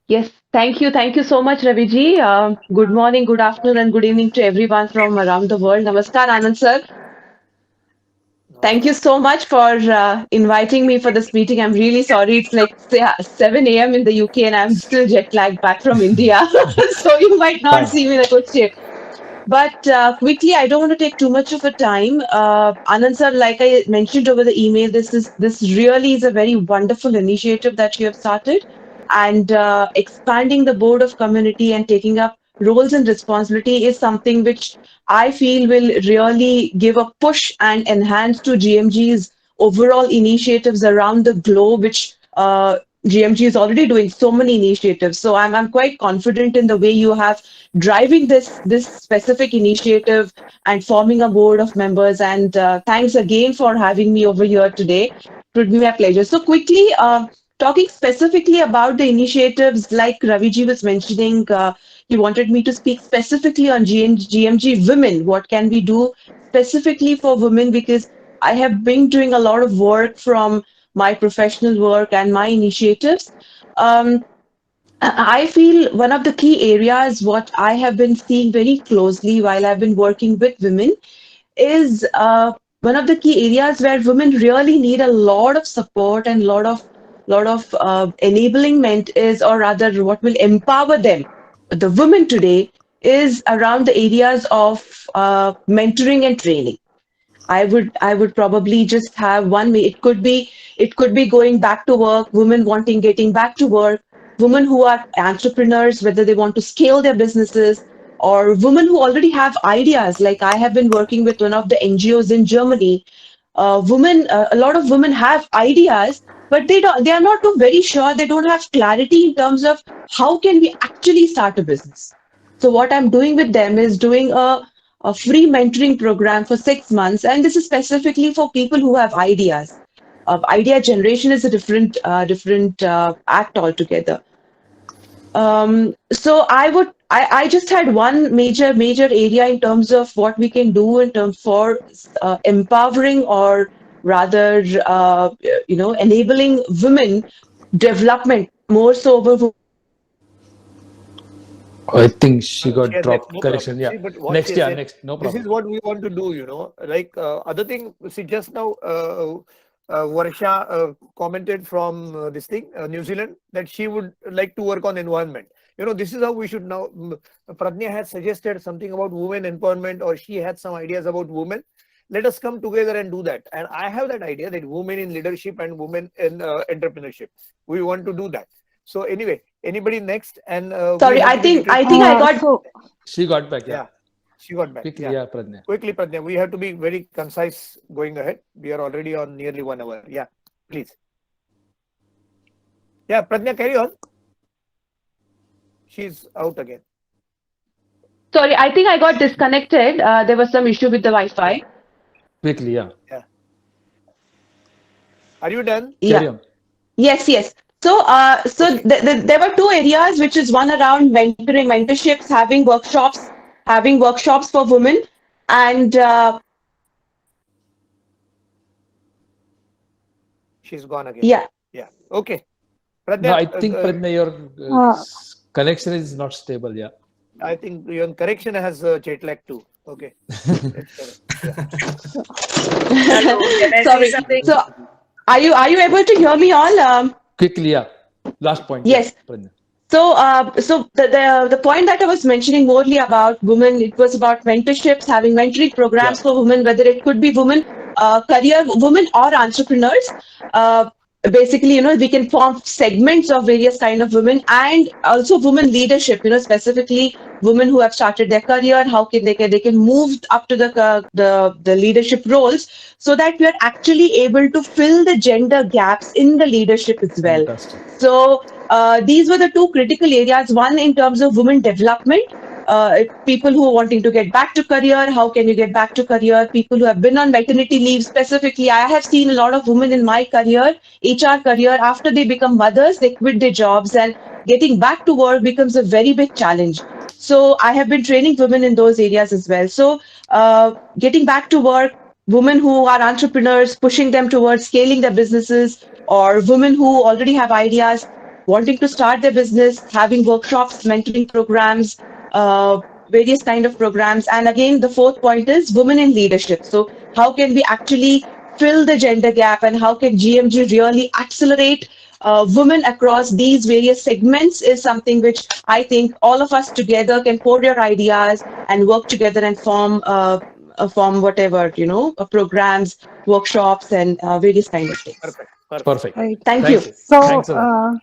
Yes, thank you. Thank you so much, Raviji. Good morning, good afternoon, and good evening to everyone from around the world. Namaskar, Anand sir. Thank you Namaskar. so much for inviting me for this meeting. I'm really sorry. It's like 7 a.m. in the UK and I'm still jet lagged back from India. So you might not Fine. see me in a good shape. But quickly, I don't want to take too much of a time. Anand sir, like I mentioned over the email, this really is a very wonderful initiative that you have started, and expanding the board of community and taking up roles and responsibility is something which I feel will really give a push and enhance to GMG's overall initiatives around the globe, which GMG is already doing so many initiatives. So I'm quite confident in the way you have driving this specific initiative and forming a board of members. And thanks again for having me over here today. It would be my pleasure. So quickly, talking specifically about the initiatives, like Raviji was mentioning, he wanted me to speak specifically on GMG women. What can we do specifically for women? Because I have been doing a lot of work from my professional work and my initiatives. Um, I feel one of the key areas, what I have been seeing very closely while I've been working with women, is one of the key areas where women really need a lot of support and lot of enablement is, or rather, what will empower them, the women today, is around the areas of mentoring and training. I would probably just have it could be going back to work, women wanting getting back to work, women who are entrepreneurs, whether they want to scale their businesses, or women who already have ideas. Like I have been working with one of the NGOs in Germany. A lot of women have ideas, but they are not too very sure. They don't have clarity in terms of how can we actually start a business. So what I'm doing with them is doing a free mentoring program for 6 months, and this is specifically for people who have ideas. Idea generation is a different act altogether. So I just had one major area in terms of what we can do in terms for empowering, or rather, enabling women development more so over. I think she She got has left. dropped. No Correction. problem. Yeah. See, but what she Next. has Yeah. said, Next. No this is problem. what we want to do, like other thing. See, just now, Varsha commented from this thing, New Zealand, that she would like to work on environment. This is how we should now. Pradnya has suggested something about women empowerment, or she had some ideas about women. Let us come together and do that. And I have that idea that women in leadership and women in entrepreneurship. We want to do that. So anyway, anybody next? And we Sorry, have I to be think little I quick. think I got. So She got back. Yeah. Yeah, she got back. Quickly. Yeah. Yeah, Pradnya. Quickly, Pradnya, we have to be very concise going ahead. We are already on nearly 1 hour. Yeah, please. Yeah, Pradnya, carry on. She's out again. Sorry, I think I got disconnected. There was some issue with the Yeah, Wi-Fi. Quickly. Yeah. yeah. Are you done? Yeah. Carry on. Yes, yes. So Okay. there were two areas, which is one around mentoring, mentorships, having workshops for women, and She's gone again. yeah. Yeah. Okay. No, Pradnya, I think Pradnya, your uh, connection is not stable. Yeah. I think your correction has jet lag too. Okay. Let's correct. Yeah. so Hello, can I say Sorry. something? So are you able to hear me all? Quickly. Yeah. Last point. Yeah, Yes. Pradnya. So the point that I was mentioning morely about women, it was about mentorships, having mentoring Yeah. programs for women, whether it could be women, career women or entrepreneurs. Uh, Basically, we can form segments of various kind of women, and also women leadership. Specifically women who have started their career, how they can move up to the leadership roles, so that we are actually able to fill the gender gaps in the leadership as well. Fantastic. So these were the two critical areas. One in terms of women development, people who are wanting to get back to career. How can you get back to career? People who have been on maternity leave specifically. I have seen a lot of women in my career, HR career, after they become mothers, they quit their jobs, and getting back to work becomes a very big challenge. So I have been training women in those areas as well. So getting back to work, women who are entrepreneurs, pushing them towards scaling their businesses, or women who already have ideas, wanting to start their business, having workshops, mentoring programs, various kind of programs. And again, the fourth point is women in leadership. So how can we actually fill the gender gap, and how can GMG really accelerate women across these various segments is something which I think all of us together can pour your ideas and work together and form whatever, programs, workshops, and various kind of things. Perfect. Perfect. Right. Thank you. So, Thanks a lot.